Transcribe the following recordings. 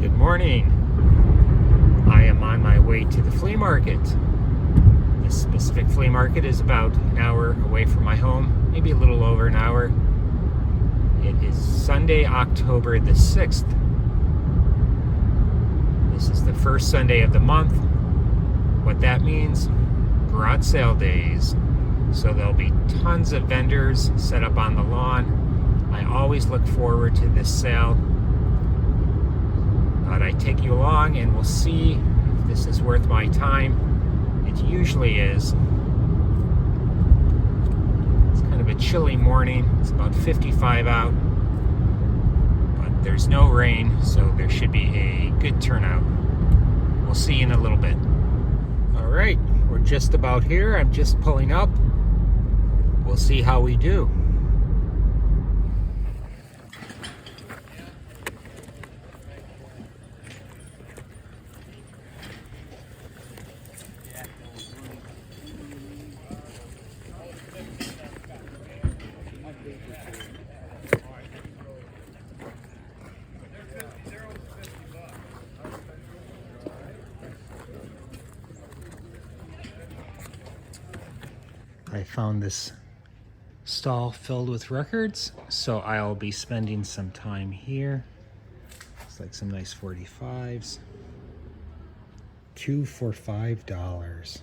Good morning. I am on my way to the flea market. This specific flea market is about an hour away from my home, maybe a little over an hour. It is Sunday, October the 6th. This is the first Sunday of the month. What that means, garage sale days. So there'll be tons of vendors set up on the lawn. I always look forward to this sale. But I take you along and we'll see if this is worth my time. It usually is. It's kind of a chilly morning. It's about 55 out. But there's no rain, so there should be a good turnout. We'll see you in a little bit. All right, we're just about here. I'm just pulling up. We'll see how we do. I found this stall filled with records, so I'll be spending some time here. It's like some nice 45s. 2 for $5.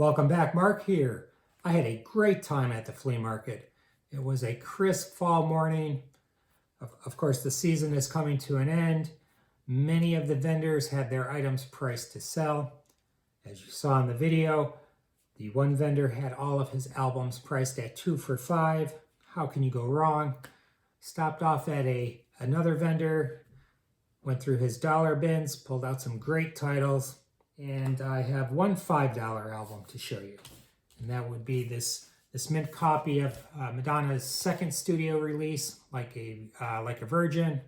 Welcome back, Mark here. I had a great time at the flea market. It was a crisp fall morning. Of course, the season is coming to an end. Many of the vendors had their items priced to sell. As you saw in the video, the one vendor had all of his albums priced at 2 for $5. How can you go wrong? Stopped off at another vendor, went through his dollar bins, pulled out some great titles, and I have one $5 album to show you. And that would be this mint copy of Madonna's second studio release, Like a Virgin.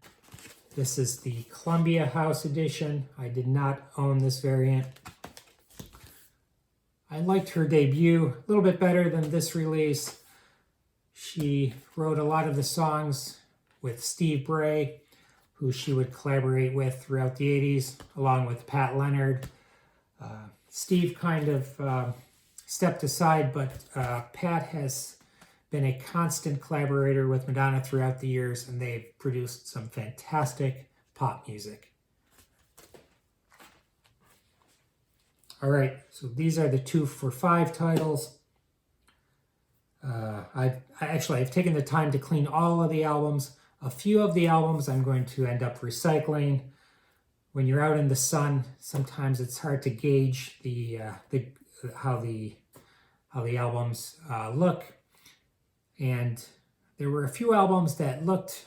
This is the Columbia House edition. I did not own this variant. I liked her debut a little bit better than this release. She wrote a lot of the songs with Steve Bray, who she would collaborate with throughout the 80s, along with Pat Leonard. Steve kind of stepped aside, but Pat has been a constant collaborator with Madonna throughout the years, and they've produced some fantastic pop music. All right, so these are the 2 for $5 titles. I've taken the time to clean all of the albums. A few of the albums I'm going to end up recycling. When you're out in the sun, sometimes it's hard to gauge how the albums look. And there were a few albums that looked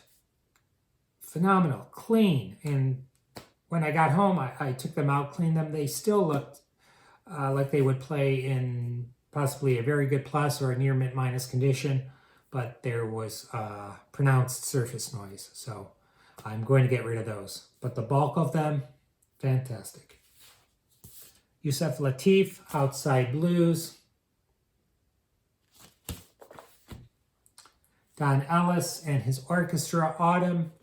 phenomenal, clean. And when I got home, I took them out, cleaned them. They still looked like they would play in possibly a very good plus or a near mint minus condition, but there was pronounced surface noise. So I'm going to get rid of those. But the bulk of them, fantastic. Yusef Lateef, Outside Blues. Don Ellis and his orchestra, Autumn.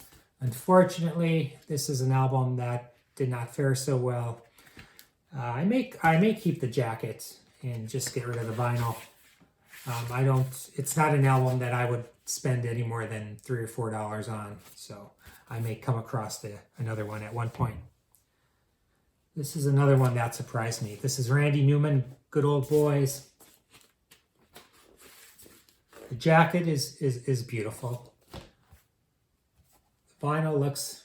Unfortunately, this is an album that did not fare so well. I may keep the jacket and just get rid of the vinyl. It's not an album that I would spend any more than $3 or $4 on, so I may come across another one at one point. This is another one that surprised me. This is Randy Newman, Good Old Boys. The jacket is beautiful. The vinyl looks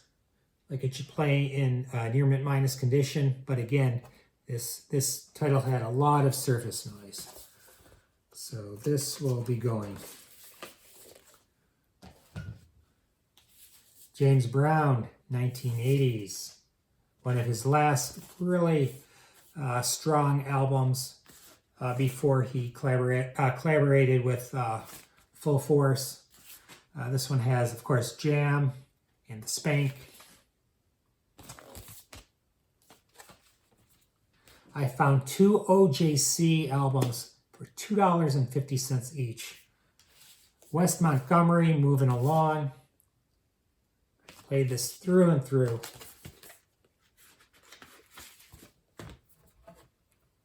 like it should play in near mint minus condition, but again, this title had a lot of surface noise. So this will be going. James Brown, 1980s. One of his last really strong albums before he collaborated with Full Force. This one has, of course, Jam and The Spank. I found 2 OJC albums for $2.50 each. West Montgomery, Moving Along. Played this through and through.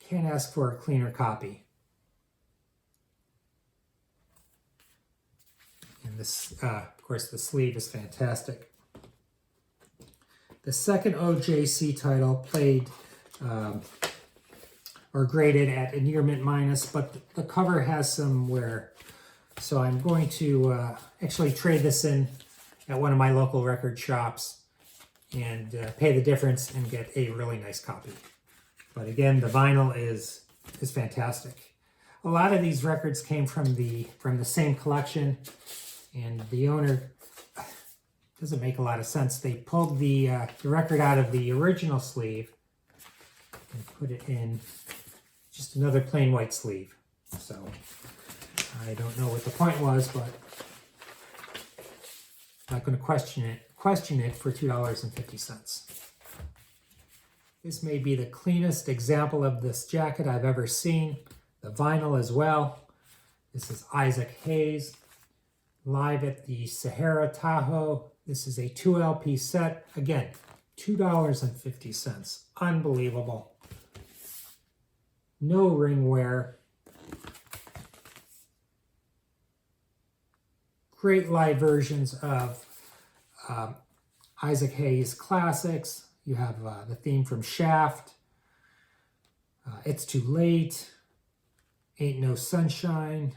Can't ask for a cleaner copy. And this, of course, the sleeve is fantastic. The second OJC title played or graded at a near mint minus, but the cover has some wear. So I'm going to actually trade this in at one of my local record shops and pay the difference and get a really nice copy. But again, the vinyl is fantastic. A lot of these records came from the same collection, and the owner doesn't make a lot of sense. They pulled the record out of the original sleeve and put it in just another plain white sleeve. So I don't know what the point was, but I'm not going to question it for $2.50. This may be the cleanest example of this jacket I've ever seen. The vinyl as well. This is Isaac Hayes, live at the Sahara Tahoe. This is a 2 LP set. Again, $2.50. Unbelievable. No ring wear. Great live versions of Isaac Hayes classics. You have the theme from Shaft, It's Too Late, Ain't No Sunshine.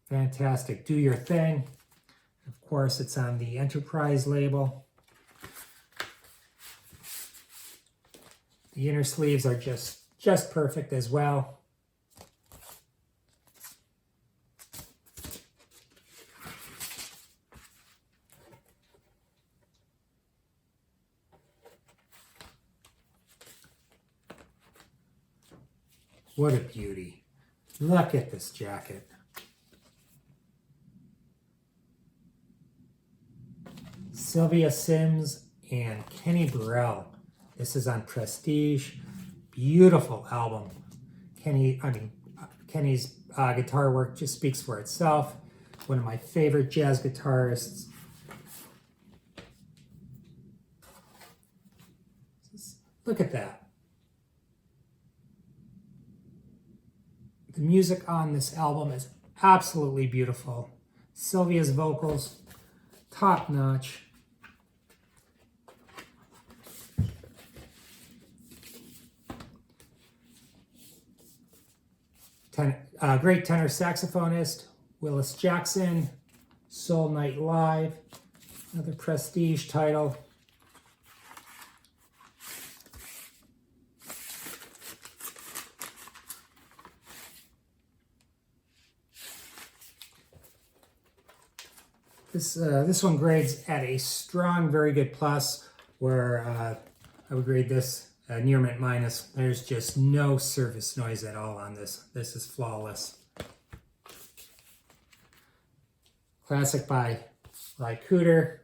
Fantastic. Do Your Thing. Of course, it's on the Enterprise label. The inner sleeves are just perfect as well. What a beauty. Look at this jacket. Sylvia Sims and Kenny Burrell. This is on Prestige. Beautiful album. Kenny's guitar work just speaks for itself. One of my favorite jazz guitarists. Look at that. The music on this album is absolutely beautiful. Sylvia's vocals, top notch. Great tenor saxophonist, Willis Jackson, Soul Night Live, another Prestige title. This one grades at a strong, very good plus, where I would grade this near mint minus. There's just no surface noise at all on this. This is flawless. Classic by Ry Cooder.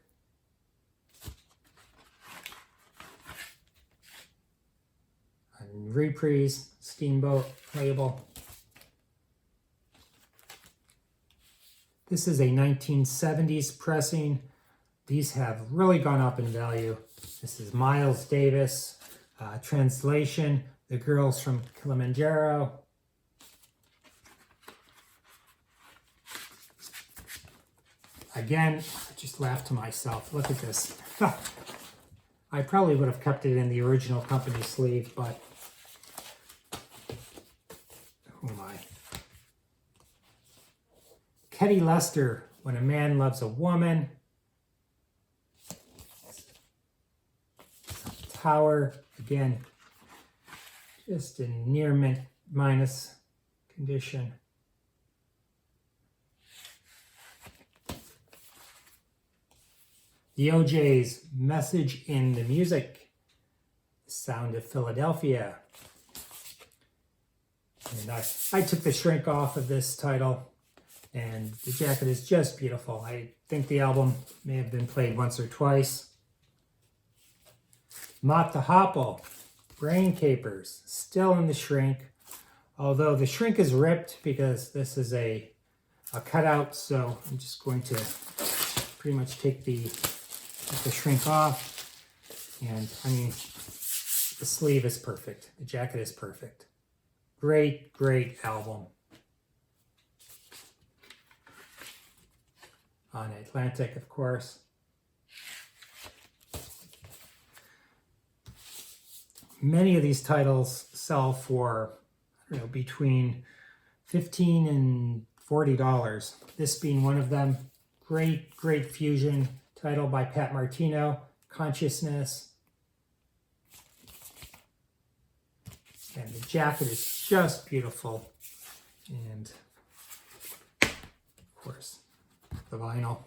And Reprise, Steamboat label. This is a 1970s pressing. These have really gone up in value. This is Miles Davis. Translation, The Girls from Kilimanjaro. Again, I just laughed to myself. Look at this. I probably would have kept it in the original company sleeve, but who am I? Ketty Lester, When a Man Loves a Woman. Tower, again, just in near mint minus condition. The OJ's Message in the Music, The Sound of Philadelphia. And I took the shrink off of this title, and the jacket is just beautiful. I think the album may have been played once or twice. Mott the Hopple, Brain Capers, still in the shrink, although the shrink is ripped because this is a cutout, so I'm just going to pretty much take the shrink off. And I mean, the sleeve is perfect. The jacket is perfect. Great, great album. On Atlantic, of course. Many of these titles sell for, I don't know, between $15 and $40. This being one of them. Great, great fusion title by Pat Martino, Consciousness. And the jacket is just beautiful. And, of course, the vinyl.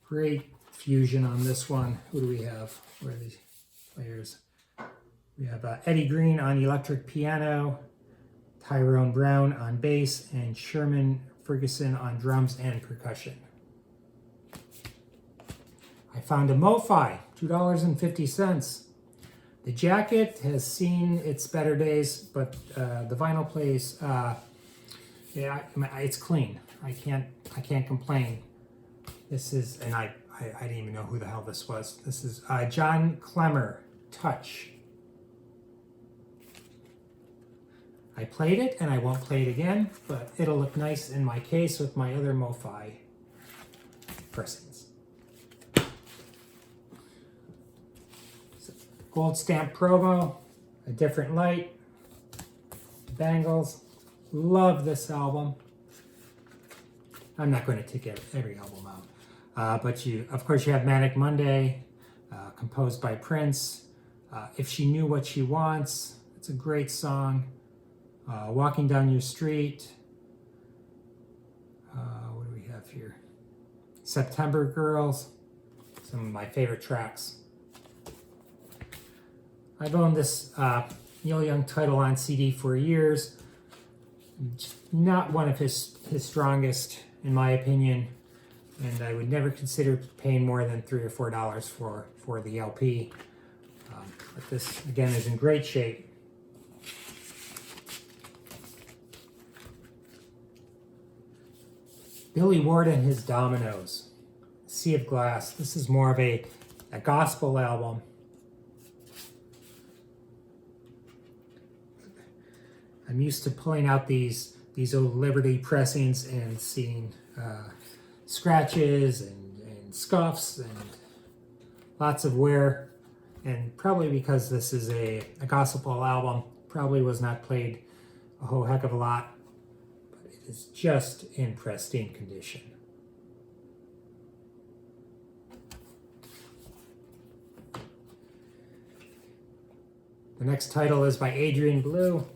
Great fusion on this one. Who do we have? Where are these players? We have Eddie Green on electric piano, Tyrone Brown on bass, and Sherman Ferguson on drums and percussion. I found a MoFi, $2.50. The jacket has seen its better days, but the vinyl plays, yeah, it's clean. I can't complain. This is, and I didn't even know who the hell this was. This is John Clemmer, Touch. I played it, and I won't play it again, but it'll look nice in my case with my other MoFi pressings. So, of Gold stamp promo, A Different Light, Bangles. Love this album. I'm not going to take every album out. But of course, you have Manic Monday, composed by Prince. If She Knew What She Wants, it's a great song. Walking Down Your Street. What do we have here? September Girls. Some of my favorite tracks. I've owned this Neil Young title on CD for years. Not one of his strongest, in my opinion, and I would never consider paying more than $3 or $4 for the LP. But this, again, is in great shape. Billy Ward and His Dominoes, Sea of Glass. This is more of a gospel album. I'm used to pulling out these old Liberty pressings and seeing scratches and scuffs and lots of wear. And probably because this is a gospel album, probably was not played a whole heck of a lot, but it is just in pristine condition. The next title is by Adrian Blue,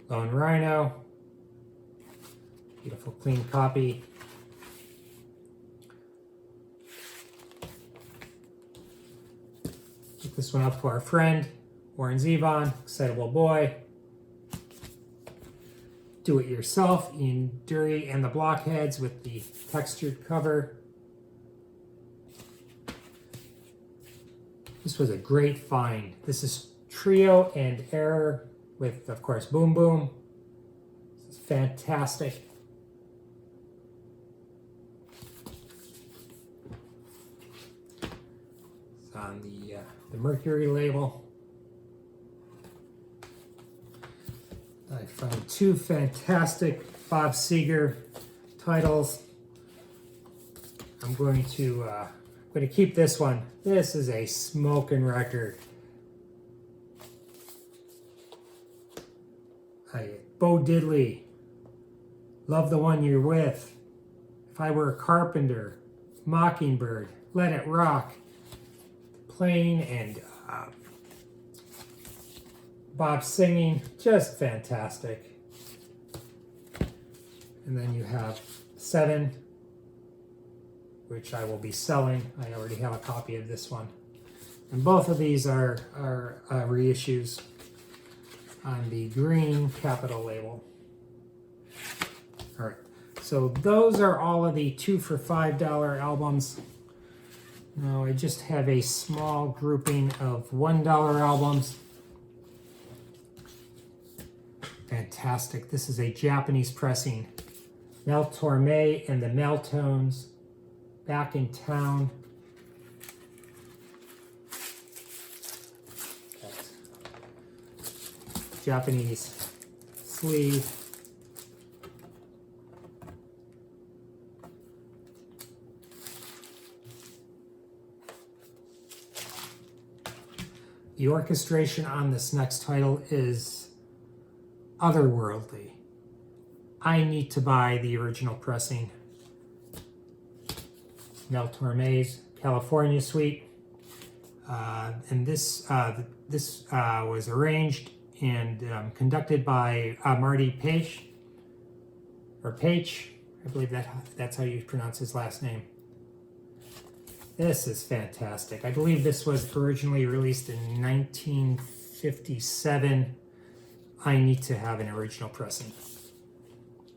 Lone Rhino. Beautiful clean copy. Pick this one up for our friend, Warren Zevon, Excitable Boy. Do It Yourself, Ian Dury and the Blockheads with the textured cover. This was a great find. This is Trio and Error with, of course, Boom Boom. This is fantastic. It's on the Mercury label. I found two fantastic Bob Seger titles. I'm going to keep this one. This is a smoking record. Bo Diddley, Love the One You're With, If I Were a Carpenter, Mockingbird, Let It Rock, playing and Bob singing, just fantastic. And then you have 7, which I will be selling. I already have a copy of this one. And both of these are reissues on the green Capitol label. All right, so those are all of the 2 for $5 albums. Now I just have a small grouping of $1 albums. Fantastic. This is a Japanese pressing. Mel Torme and the Meltones, Back in Town. Japanese sleeve. The orchestration on this next title is otherworldly. I need to buy the original pressing. Mel Torme's California Suite. And this was arranged and conducted by Marty Page, or Page, I believe that's how you pronounce his last name. This is fantastic. I believe this was originally released in 1957. I need to have an original pressing.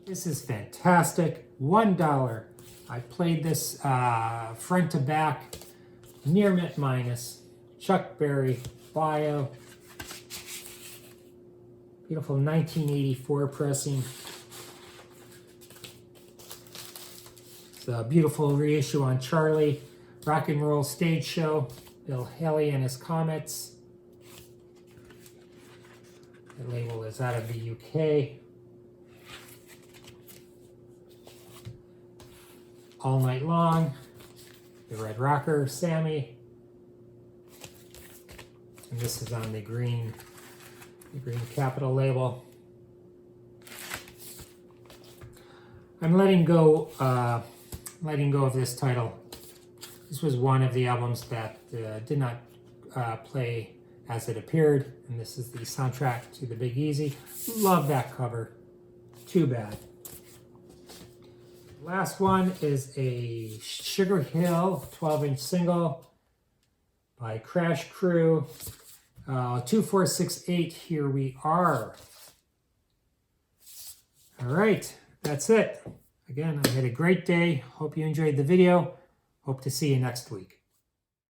This is fantastic. $1. I played this front to back, near mint minus, Chuck Berry, bio. Beautiful 1984 pressing. It's a beautiful reissue on Charlie, Rock and Roll Stage Show, Bill Haley and his Comets. The label is out of the UK. All Night Long, The Red Rocker, Sammy. And this is on the green capital label. I'm letting go of this title. This was one of the albums that did not play as it appeared, and this is the soundtrack to the Big Easy. Love that cover. Too bad. Last one is a Sugar Hill 12-inch single by Crash Crew. 2468, here we are. All right, that's it. Again, I had a great day. Hope you enjoyed the video. Hope to see you next week.